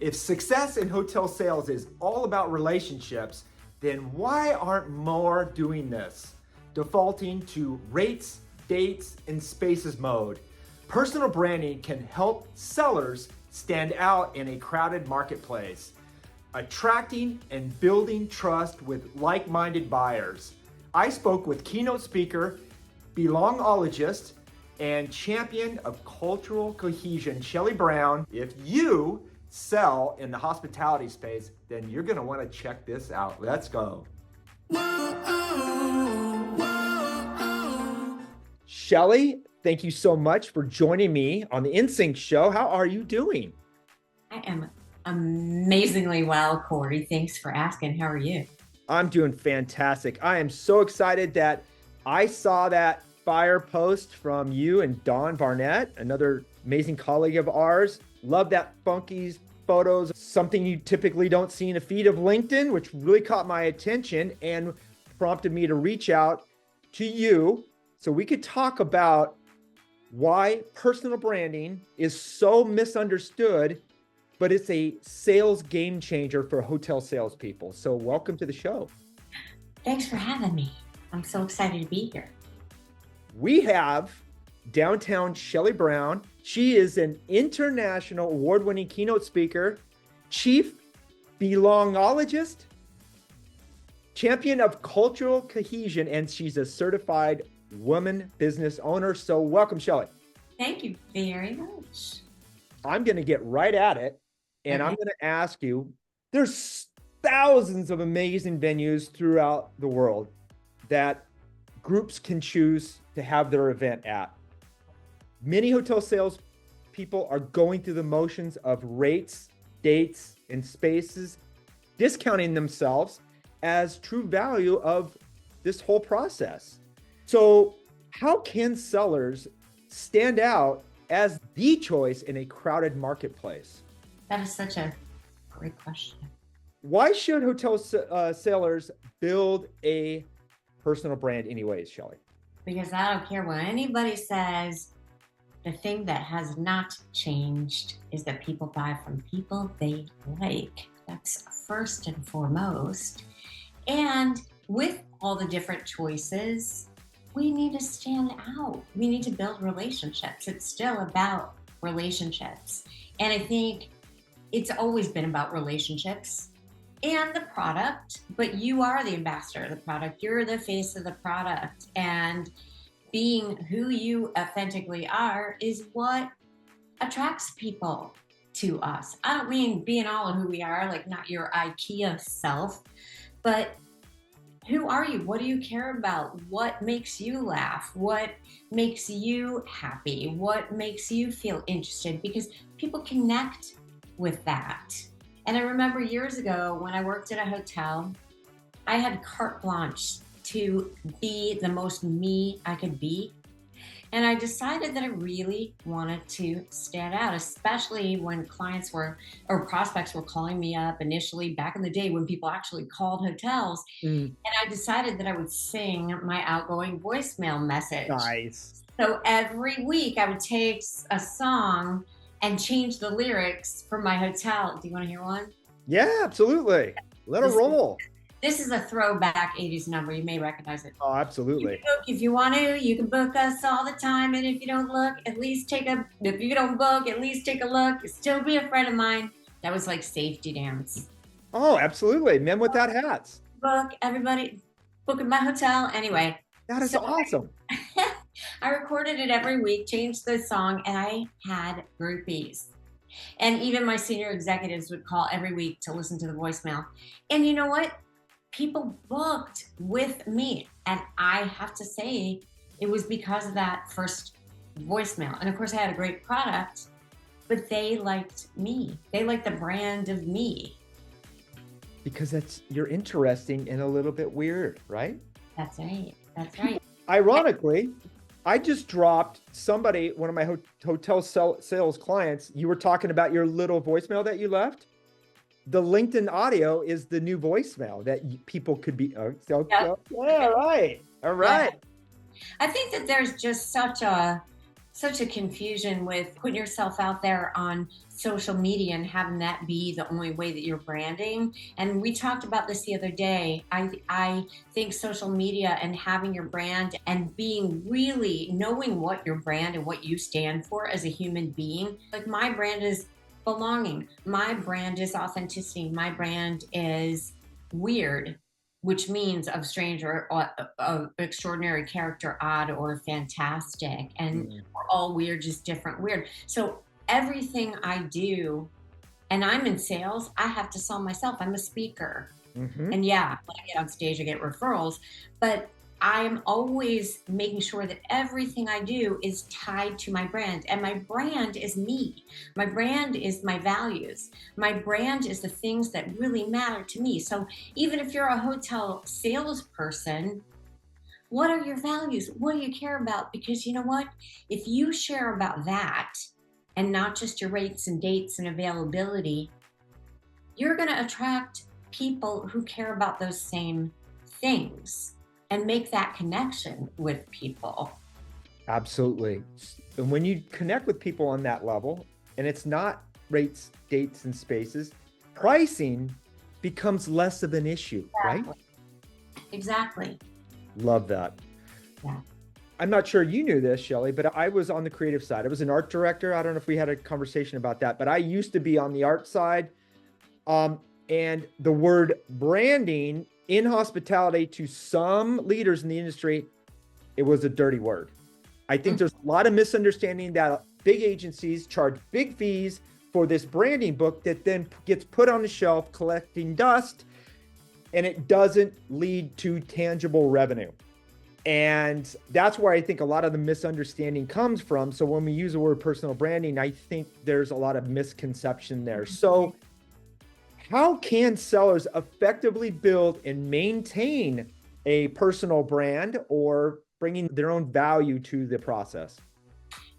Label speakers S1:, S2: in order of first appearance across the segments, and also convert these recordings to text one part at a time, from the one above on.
S1: If success in hotel sales is all about relationships, then why aren't more doing this? Defaulting to rates, dates, and spaces mode. Personal branding can help sellers stand out in a crowded marketplace, attracting and building trust with like-minded buyers. I spoke with keynote speaker, belongologist, and champion of cultural cohesion, Shelley Brown. If you sell in the hospitality space, then you're gonna wanna check this out. Let's go. Shelley, thank you so much for joining me on the InnSync show. How are you doing?
S2: I am amazingly well, Cory. Thanks for asking. How are you?
S1: I'm doing fantastic. I am so excited that I saw that fire post from you and Dawn Barnett, another amazing colleague of ours. Love that funky photos, something you typically don't see in a feed of LinkedIn, which really caught my attention and prompted me to reach out to you so we could talk about why personal branding is so misunderstood, but it's a sales game changer for hotel salespeople. So welcome to the show.
S2: Thanks for having me. I'm so excited to be here.
S1: We have downtown Shelley Brown. She is an international award-winning keynote speaker, chief belongologist, champion of cultural cohesion, and she's a certified woman business owner. So welcome, Shelley.
S2: Thank you very much.
S1: I'm going to get right at it, and I'm going to ask you, there's thousands of amazing venues throughout the world that groups can choose to have their event at. Many hotel sales people are going through the motions of rates, dates, and spaces, discounting themselves as true value of this whole process. So how can sellers stand out as the choice in a crowded marketplace?
S2: That is such a great question.
S1: Why should hotel sellers build a personal brand anyways, Shelley?
S2: Because I don't care what anybody says, the thing that has not changed is that people buy from people they like. That's first and foremost. And with all the different choices, we need to stand out. We need to build relationships. It's still about relationships. And I think it's always been about relationships and the product, but you are the ambassador of the product. You're the face of the product. And being who you authentically are is what attracts people to us. I don't mean being all of who we are, like not your IKEA self, but who are you? What do you care about? What makes you laugh? What makes you happy? What makes you feel interested? Because people connect with that. And I remember years ago when I worked at a hotel, I had carte blanche to be the most me I could be. And I decided that I really wanted to stand out, especially when clients were, or prospects were calling me up initially back in the day when people actually called hotels. And I decided that I would sing my outgoing voicemail message.
S1: Nice.
S2: So every week I would take a song and change the lyrics for my hotel. Do you want to hear one?
S1: Yeah, absolutely. Let it roll.
S2: This is a throwback 80s number. You may recognize it.
S1: Oh, absolutely.
S2: You can book if you want to. You can book us all the time. And if you don't look, at least if you don't book, at least take a look. You'll still be a friend of mine. That was like safety dance.
S1: Oh, absolutely. Men without hats.
S2: Book, everybody, book at my hotel. Anyway.
S1: That is awesome.
S2: I recorded it every week, changed the song, and I had groupies. And even my senior executives would call every week to listen to the voicemail. And you know what? People booked with me. And I have to say, it was because of that first voicemail. And of course, I had a great product, but they liked me. They liked the brand of me.
S1: Because you're interesting and a little bit weird, right?
S2: That's right. That's right.
S1: Ironically, I just dropped one of my hotel sales clients. You were talking about your little voicemail that you left. The LinkedIn audio is the new voicemail that people could be. Yeah, right. All right.
S2: Yeah. I think that there's just such a such a confusion with putting yourself out there on social media and having that be the only way that you're branding. And we talked about this the other day. I think social media and having your brand and being really knowing what your brand and what you stand for as a human being. Like my brand is belonging. My brand is authenticity. My brand is weird, which means of strange or of extraordinary character, odd or fantastic. And we're all weird, just different weird. So everything I do, and I'm in sales, I have to sell myself. I'm a speaker. And yeah, when I get on stage, I get referrals, but I'm always making sure that everything I do is tied to my brand. And my brand is me. My brand is my values. My brand is the things that really matter to me. So even if you're a hotel salesperson, what are your values? What do you care about? Because you know what? If you share about that and not just your rates and dates and availability, you're going to attract people who care about those same things and make that connection with people.
S1: Absolutely. And when you connect with people on that level, and it's not rates, dates, and spaces, pricing becomes less of an issue, right?
S2: Exactly.
S1: Love that.
S2: Yeah.
S1: I'm not sure you knew this, Shelley, but I was on the creative side. I was an art director. I don't know if we had a conversation about that, but I used to be on the art side. And the word branding in hospitality, to some leaders in the industry, it was a dirty word. I think there's a lot of misunderstanding that big agencies charge big fees for this branding book that then gets put on the shelf collecting dust, and it doesn't lead to tangible revenue. And that's where I think a lot of the misunderstanding comes from. So when we use the word personal branding, I think there's a lot of misconception there. So how can sellers effectively build and maintain a personal brand or bringing their own value to the process?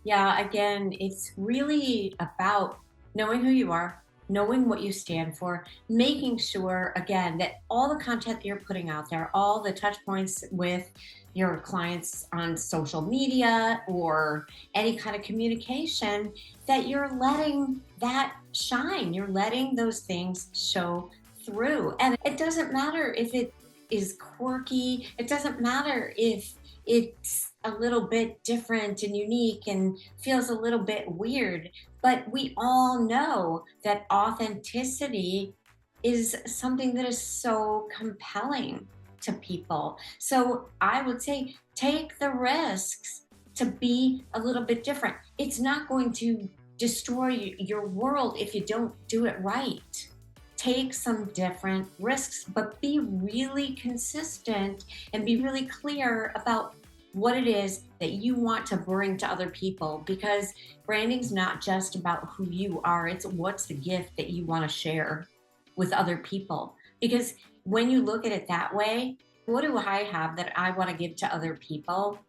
S2: Yeah, again, it's really about knowing who you are, knowing what you stand for, making sure, again, that all the content that you're putting out there, all the touch points with your clients on social media or any kind of communication, that you're letting that shine. You're letting those things show through. And it doesn't matter if it is quirky. It doesn't matter if it's a little bit different and unique and feels a little bit weird. But we all know that authenticity is something that is so compelling to people. So I would say take the risks to be a little bit different. It's not going to destroy your world if you don't do it right. Take some different risks, but be really consistent and be really clear about what it is that you want to bring to other people, because branding's not just about who you are, it's what's the gift that you want to share with other people. Because when you look at it that way, what do I have that I want to give to other people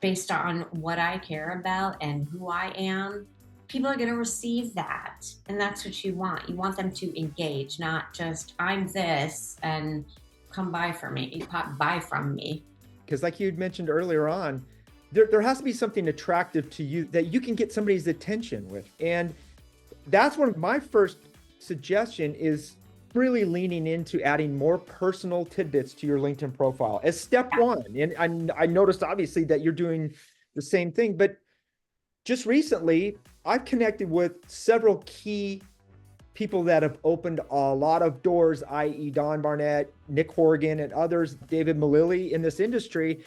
S2: based on what I care about and who I am? People are going to receive that. And that's what you want. You want them to engage, not just I'm this and come buy from me, buy from me.
S1: Because like you had mentioned earlier on, there has to be something attractive to you that you can get somebody's attention with. And that's one of my first suggestion is really leaning into adding more personal tidbits to your LinkedIn profile as step one. And I noticed obviously that you're doing the same thing, but just recently I've connected with several key people that have opened a lot of doors, i.e. Don Barnett, Nick Horgan, and others, David Malili in this industry,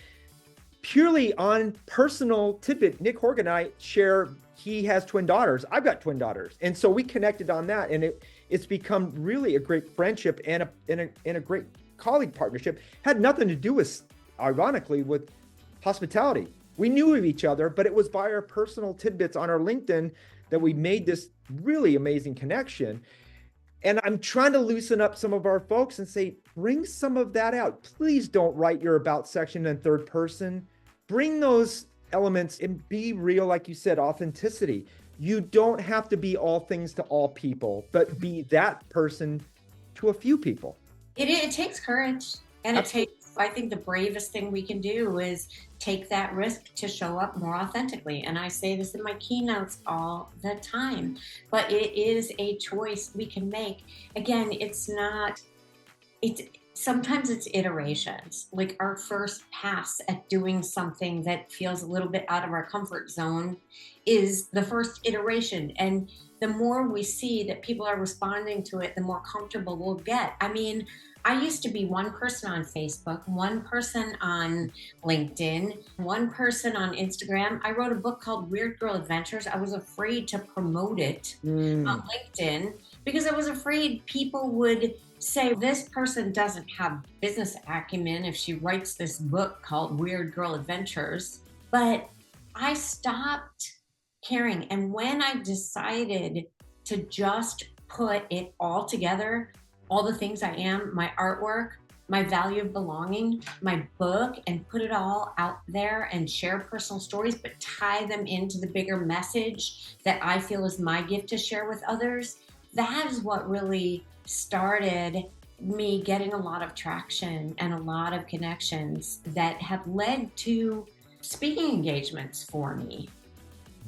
S1: purely on personal tidbit. Nick Horgan and I share, he has twin daughters. I've got twin daughters. And so we connected on that, and it's become really a great friendship and a great colleague partnership. Had nothing to do with, ironically, with hospitality. We knew of each other, but it was by our personal tidbits on our LinkedIn that we made this really amazing connection. And I'm trying to loosen up some of our folks and say, bring some of that out. Please don't write your about section in third person. Bring those elements and be real, like you said, authenticity. You don't have to be all things to all people, but be that person to a few people.
S2: It takes courage, and
S1: Absolutely.
S2: it takes I think the bravest thing we can do is take that risk to show up more authentically. And I say this in my keynotes all the time, but it is a choice we can make. Again, sometimes it's iterations. Like our first pass at doing something that feels a little bit out of our comfort zone is the first iteration. And the more we see that people are responding to it, the more comfortable we'll get. I mean, I used to be one person on Facebook, one person on LinkedIn, one person on Instagram. I wrote a book called Weird Girl Adventures. I was afraid to promote it on LinkedIn because I was afraid people would say this person doesn't have business acumen if she writes this book called Weird Girl Adventures. But I stopped caring. And when I decided to just put it all together, all the things I am, my artwork, my value of belonging, my book, and put it all out there and share personal stories, but tie them into the bigger message that I feel is my gift to share with others, that is what really started me getting a lot of traction and a lot of connections that have led to speaking engagements for me.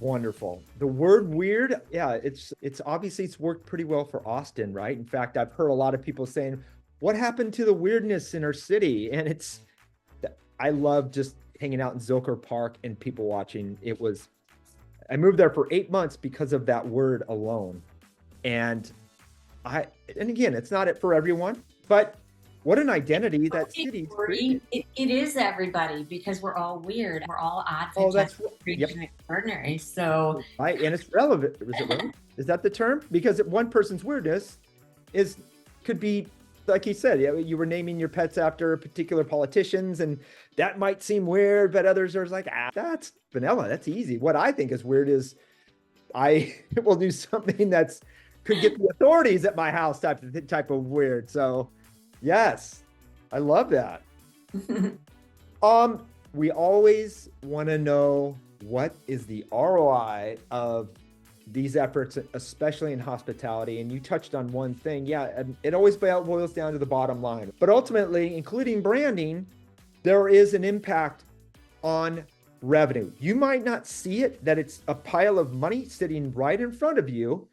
S1: Wonderful. The word weird, yeah, it's obviously it's worked pretty well for Austin, right? In fact, I've heard a lot of people saying, what happened to the weirdness in our city? And I love just hanging out in Zilker Park and people watching. I moved there for 8 months because of that word alone. And again, it's not it for everyone, but what an identity that city created.
S2: It is everybody because we're all weird. We're all odd,
S1: that's
S2: yep. And extraordinary. So
S1: right, and it's relevant. Is it relevant? Is that the term? Because one person's weirdness could be, like you said, you were naming your pets after particular politicians, and that might seem weird, but others are like, that's vanilla. That's easy. What I think is weird is I will do something could get the authorities at my house type of weird. So yes, I love that. We always want to know what is the ROI of these efforts, especially in hospitality. And you touched on one thing. Yeah, and it always boils down to the bottom line. But ultimately, including branding, there is an impact on revenue. You might not see it, that it's a pile of money sitting right in front of you.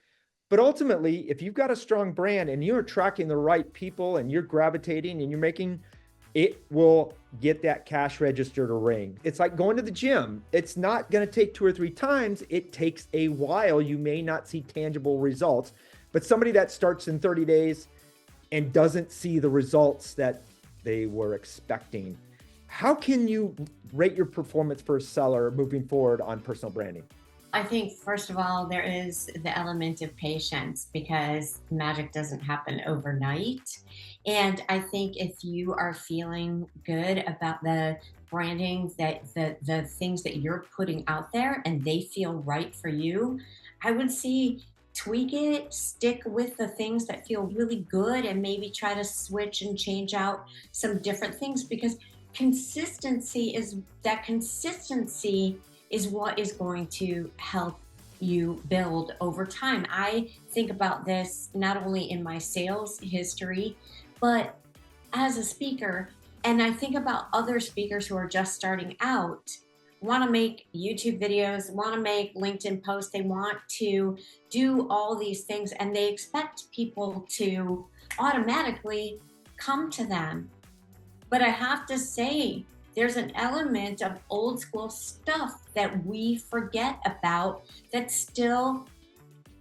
S1: But ultimately, if you've got a strong brand and you're attracting the right people and you're gravitating and it will get that cash register to ring. It's like going to the gym. It's not going to take 2 or 3 times. It takes a while. You may not see tangible results, but somebody that starts in 30 days and doesn't see the results that they were expecting, how can you rate your performance for a seller moving forward on personal branding?
S2: I think, first of all, there is the element of patience because magic doesn't happen overnight. And I think if you are feeling good about the branding, that the things that you're putting out there and they feel right for you, I would say tweak it, stick with the things that feel really good, and maybe try to switch and change out some different things, because consistency is what is going to help you build over time. I think about this not only in my sales history, but as a speaker. And I think about other speakers who are just starting out, want to make YouTube videos, want to make LinkedIn posts, they want to do all these things, and they expect people to automatically come to them. But I have to say, there's an element of old school stuff that we forget about that still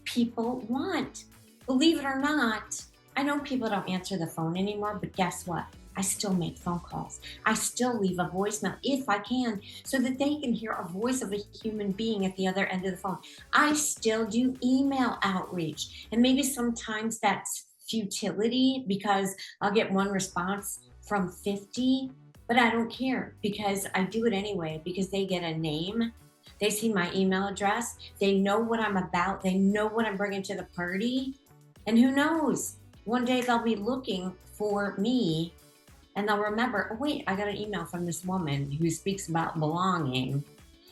S2: people want. Believe it or not, I know people don't answer the phone anymore, but guess what? I still make phone calls. I still leave a voicemail if I can, so that they can hear a voice of a human being at the other end of the phone. I still do email outreach, and maybe sometimes that's futility because I'll get one response from 50, but I don't care because I do it anyway, because they get a name, they see my email address, they know what I'm about, they know what I'm bringing to the party, and who knows, one day they'll be looking for me and they'll remember, oh wait, I got an email from this woman who speaks about belonging.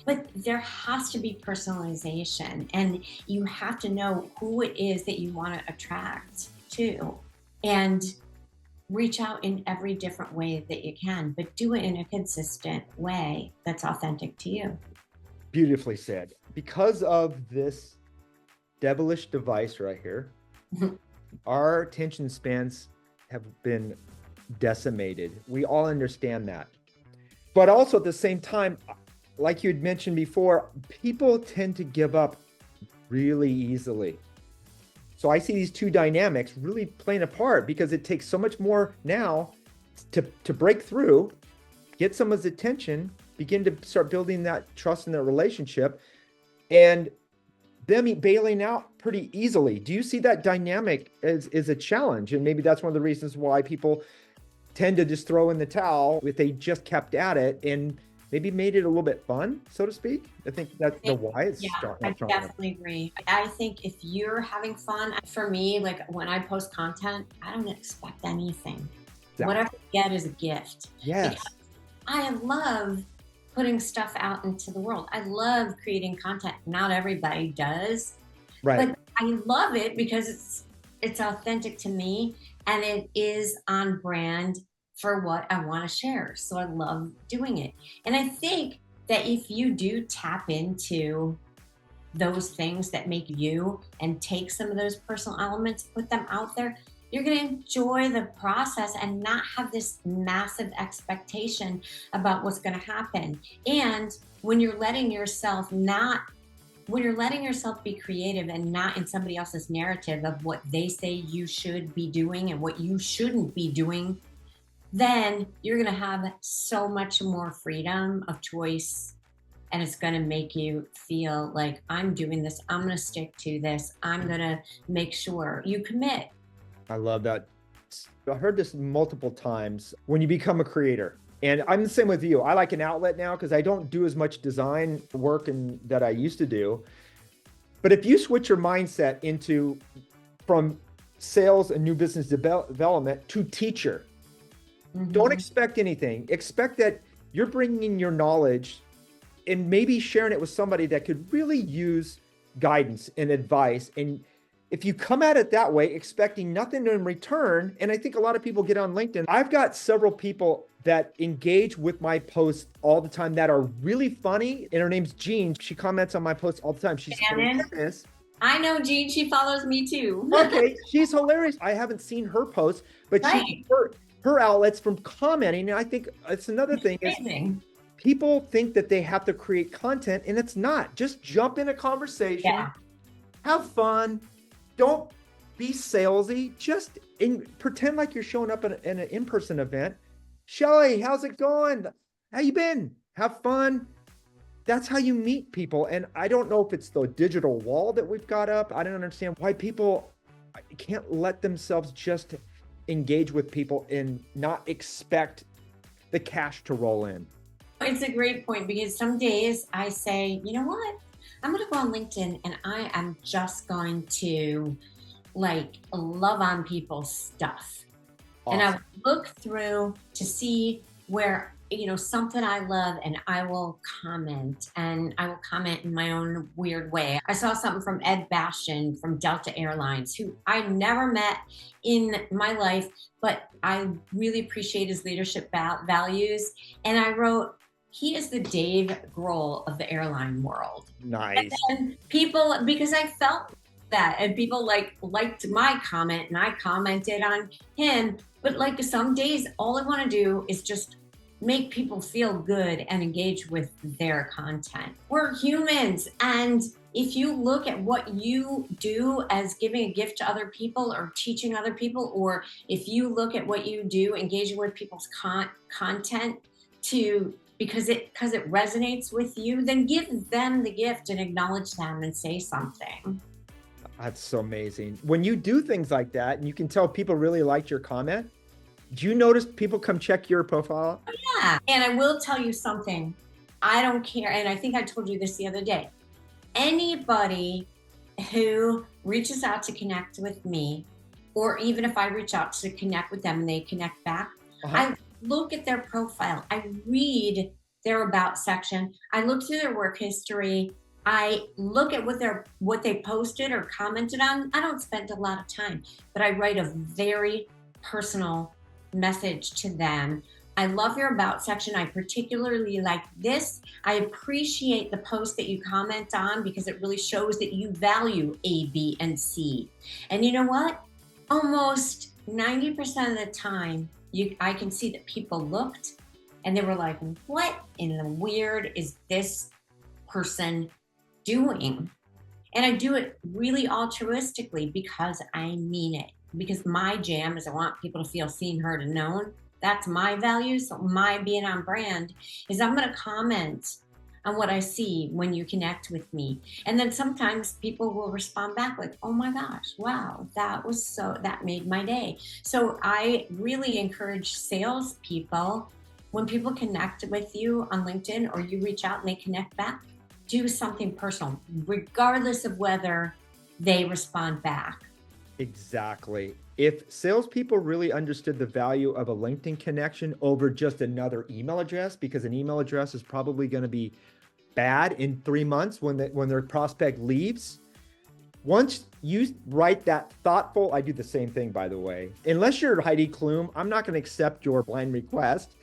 S2: But there has to be personalization, and you have to know who it is that you want to attract to. And reach out in every different way that you can, but do it in a consistent way that's authentic to you.
S1: Beautifully said. Because of this devilish device right here, our attention spans have been decimated. We all understand that. But also at the same time, like you had mentioned before, people tend to give up really easily. So I see these two dynamics really playing a part because it takes so much more now to break through, get someone's attention, begin to start building that trust in their relationship, and them bailing out pretty easily. Do you see that dynamic as a challenge? And maybe that's one of the reasons why people tend to just throw in the towel if they just kept at it and maybe made it a little bit fun, so to speak. I think that's the why it's
S2: I definitely agree. I think if you're having fun, for me, like when I post content, I don't expect anything.
S1: Yeah.
S2: Whatever you get is a gift.
S1: Yes.
S2: Because I love putting stuff out into the world. I love creating content. Not everybody does,
S1: Right.
S2: but I love it because it's authentic to me and it is on brand for what I want to share. So I love doing it. And I think that if you do tap into those things that make you and take some of those personal elements, put them out there, you're going to enjoy the process and not have this massive expectation about what's going to happen. And when you're letting yourself be creative and not in somebody else's narrative of what they say you should be doing and what you shouldn't be doing, then you're going to have so much more freedom of choice. And it's going to make you feel like, I'm doing this. I'm going to stick to this. I'm going to make sure you commit.
S1: I love that. I heard this multiple times when you become a creator. And I'm the same with you. I like an outlet now because I don't do as much design work that I used to do. But if you switch your mindset from sales and new business development to teacher, don't expect anything. Expect that you're bringing your knowledge and maybe sharing it with somebody that could really use guidance and advice. And if you come at it that way, expecting nothing in return, and I think a lot of people get on LinkedIn. I've got several people that engage with my posts all the time that are really funny. And her name's Jean. She comments on my posts all the time. She's hilarious.
S2: I know Jean. She follows me too.
S1: Okay, she's hilarious. I haven't seen her posts, but her outlets from commenting. And I think it's another thing is people think that they have to create content, and it's not. Just jump in a conversation, have fun. Don't be salesy. Just pretend like you're showing up in an in-person event. Shelley, how's it going? How you been? Have fun. That's how you meet people. And I don't know if it's the digital wall that we've got up. I don't understand why people can't let themselves just engage with people and not expect the cash to roll in.
S2: It's a great point because some days I say, you know what? I'm going to go on LinkedIn and I am just going to love on people's stuff. Awesome. And I look through to see where, something I love, and I will comment in my own weird way. I saw something from Ed Bastian from Delta Airlines, who I never met in my life, but I really appreciate his leadership values. And I wrote, he is the Dave Grohl of the airline world.
S1: Nice.
S2: And people, because I felt that, and people liked my comment, and I commented on him. But some days, all I want to do is just make people feel good and engage with their content. We're humans, and if you look at what you do as giving a gift to other people or teaching other people, or if you look at what you do engaging with people's content because it resonates with you, then give them the gift and acknowledge them and say something.
S1: That's so amazing. When you do things like that and you can tell people really liked your comment, do you notice people come check your profile?
S2: Oh, yeah. And I will tell you something. I don't care. And I think I told you this the other day. Anybody who reaches out to connect with me, or even if I reach out to connect with them and they connect back, I look at their profile. I read their about section. I look through their work history. I look at what they posted or commented on. I don't spend a lot of time, but I write a very personal message to them. I love your about section. I particularly like this. I appreciate the post that you comment on because it really shows that you value A, B, and C. And you know what? Almost 90% of the time, I can see that people looked and they were like, what in the weird is this person doing? And I do it really altruistically because I mean it. Because my jam is I want people to feel seen, heard, and known. That's my value. So my being on brand is I'm going to comment on what I see when you connect with me. And then sometimes people will respond back like, oh my gosh, wow, that made my day. So I really encourage salespeople, when people connect with you on LinkedIn or you reach out and they connect back, do something personal, regardless of whether they respond back.
S1: Exactly. If salespeople really understood the value of a LinkedIn connection over just another email address, because an email address is probably going to be bad in 3 months when their prospect leaves. Once you write that thoughtful, I do the same thing, by the way. Unless you're Heidi Klum, I'm not going to accept your blind request.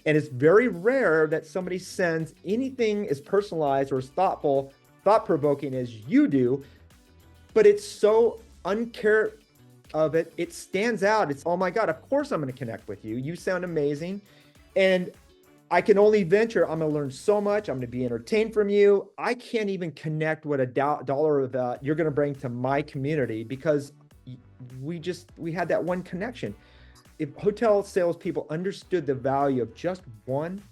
S1: And it's very rare that somebody sends anything as personalized or as thoughtful, thought-provoking as you do, but it's so uncare of it. It stands out. It's, oh my God, of course I'm going to connect with you. You sound amazing. And I can only venture, I'm going to learn so much. I'm going to be entertained from you. I can't even connect what a dollar of you're going to bring to my community because we had that one connection. If hotel salespeople understood the value of just one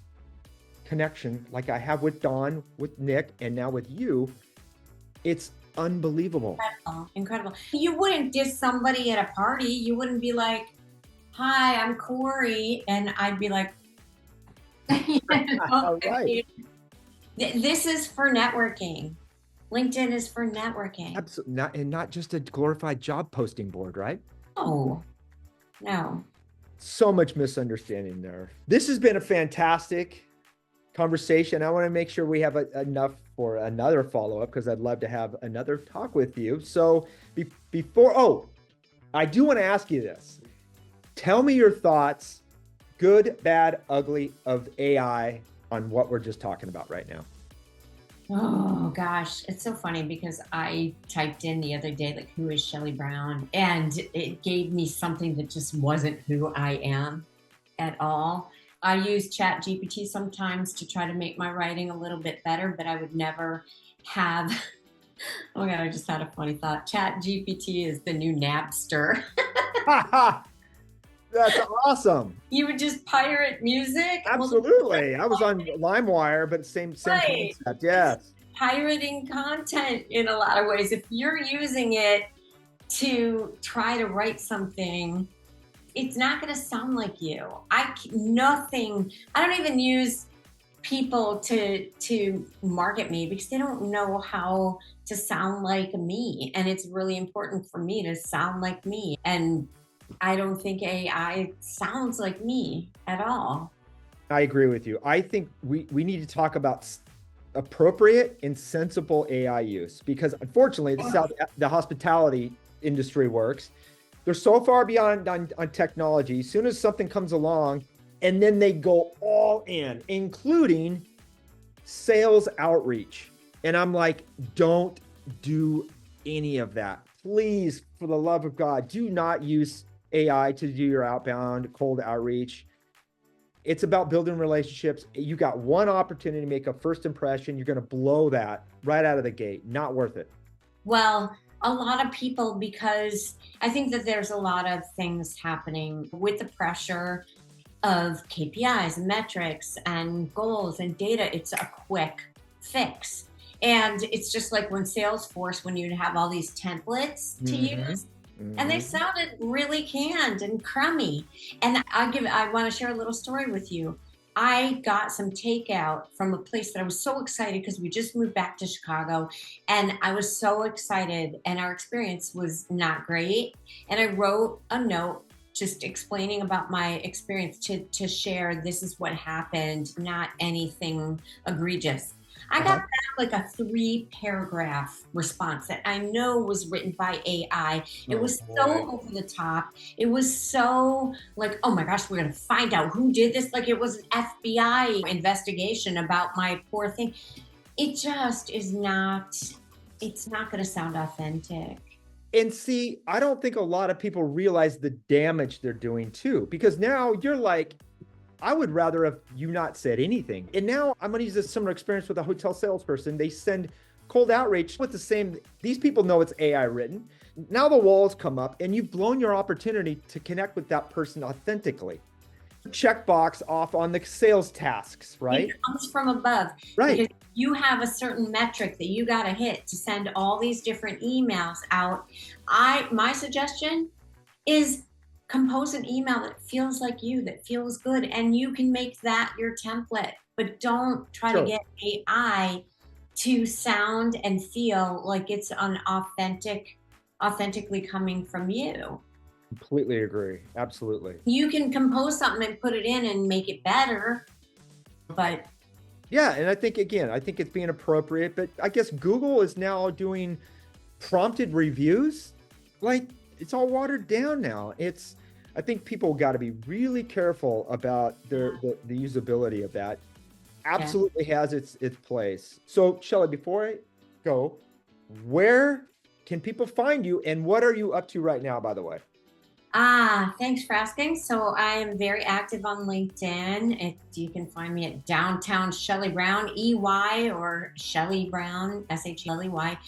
S1: connection, like I have with Dawn, with Nick, and now with you, it's unbelievable.
S2: Incredible. You wouldn't diss somebody at a party. You wouldn't be like, hi, I'm Cory. And I'd be like,
S1: Right.
S2: This is for networking. LinkedIn is for networking.
S1: Absolutely. Not just a glorified job posting board, right?
S2: No.
S1: So much misunderstanding there. This has been a fantastic conversation. I want to make sure we have enough for another follow-up because I'd love to have another talk with you. So I do want to ask you this. Tell me your thoughts, good, bad, ugly, of AI on what we're just talking about right now.
S2: Oh gosh, it's so funny because I typed in the other day, like, who is Shelley Brown? And it gave me something that just wasn't who I am at all. I use ChatGPT sometimes to try to make my writing a little bit better, but I would never have, oh my God, I just had a funny thought. ChatGPT is the new Napster.
S1: That's awesome.
S2: You would just pirate music?
S1: Absolutely. I was on LimeWire, but same
S2: Right.
S1: concept. Yes.
S2: Pirating content in a lot of ways. If you're using it to try to write something, it's not going to sound like you. I don't even use people to market me because they don't know how to sound like me. And it's really important for me to sound like me. And I don't think AI sounds like me at all.
S1: I agree with you. I think we need to talk about appropriate and sensible AI use because unfortunately, this is how the hospitality industry works. They're so far beyond on technology. As soon as something comes along, and then they go all in, including sales outreach. And I'm like, don't do any of that. Please, for the love of God, do not use AI to do your outbound cold outreach. It's about building relationships. You got one opportunity to make a first impression. You're going to blow that right out of the gate. Not worth it.
S2: Well, a lot of people, because I think that there's a lot of things happening with the pressure of KPIs and metrics and goals and data. It's a quick fix. And it's just like when Salesforce, when you'd have all these templates to use, and they sounded really canned and crummy. And I want to share a little story with you. I got some takeout from a place that I was so excited because we just moved back to Chicago and I was so excited and our experience was not great. And I wrote a note just explaining about my experience to share, this is what happened, not anything egregious. I got
S1: Uh-huh.
S2: back like a 3-paragraph response that I know was written by AI. It
S1: Oh
S2: was
S1: boy.
S2: so over the top. It was so like, oh my gosh, we're going to find out who did this. Like it was an FBI investigation about my poor thing. It just is not, it's not going to sound authentic.
S1: And see, I don't think a lot of people realize the damage they're doing too, because now you're like, I would rather have you not said anything. And now I'm going to use a similar experience with a hotel salesperson. They send cold outreach with the same, these people know it's AI written. Now the walls come up and you've blown your opportunity to connect with that person authentically. Checkbox off on the sales tasks, right?
S2: It comes from above.
S1: Right.
S2: Because you have a certain metric that you got to hit to send all these different emails out. My suggestion is compose an email that feels like you, that feels good, and you can make that your template. But don't try to
S1: Sure.
S2: get AI to sound and feel like it's authentically coming from you.
S1: Completely agree. Absolutely.
S2: You can compose something and put it in and make it better, but
S1: Yeah. And I think, again, I think it's being appropriate, but I guess Google is now doing prompted reviews. Like it's all watered down now. I think people got to be really careful about the usability of that. Absolutely has its place. So Shelley, before I go, where can people find you and what are you up to right now, by the way?
S2: thanks for asking. So I am very active on LinkedIn. You can find me at Downtown Shelley Brown, EY, or Shelley Brown, SHLEY.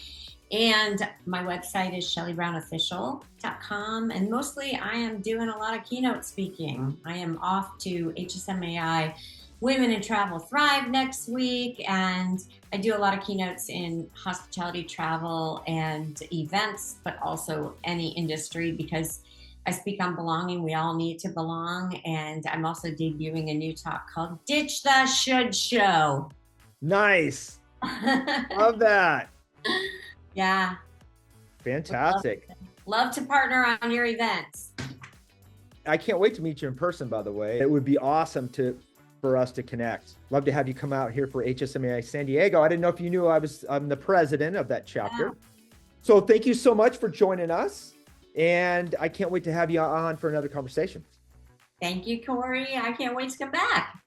S2: And my website is shelleybrownofficial.com. And mostly I am doing a lot of keynote speaking. I am off to HSMAI Women in Travel Thrive next week. And I do a lot of keynotes in hospitality, travel, and events, but also any industry because I speak on belonging. We all need to belong. And I'm also debuting a new talk called Ditch the Should Show.
S1: Nice. Love that.
S2: Yeah.
S1: Fantastic.
S2: Love to partner on your events.
S1: I can't wait to meet you in person, by the way. It would be awesome for us to connect. Love to have you come out here for HSMAI San Diego. I didn't know if you knew I'm the president of that chapter.
S2: Yeah.
S1: So thank you so much for joining us. And I can't wait to have you on for another conversation.
S2: Thank you, Cory. I can't wait to come back.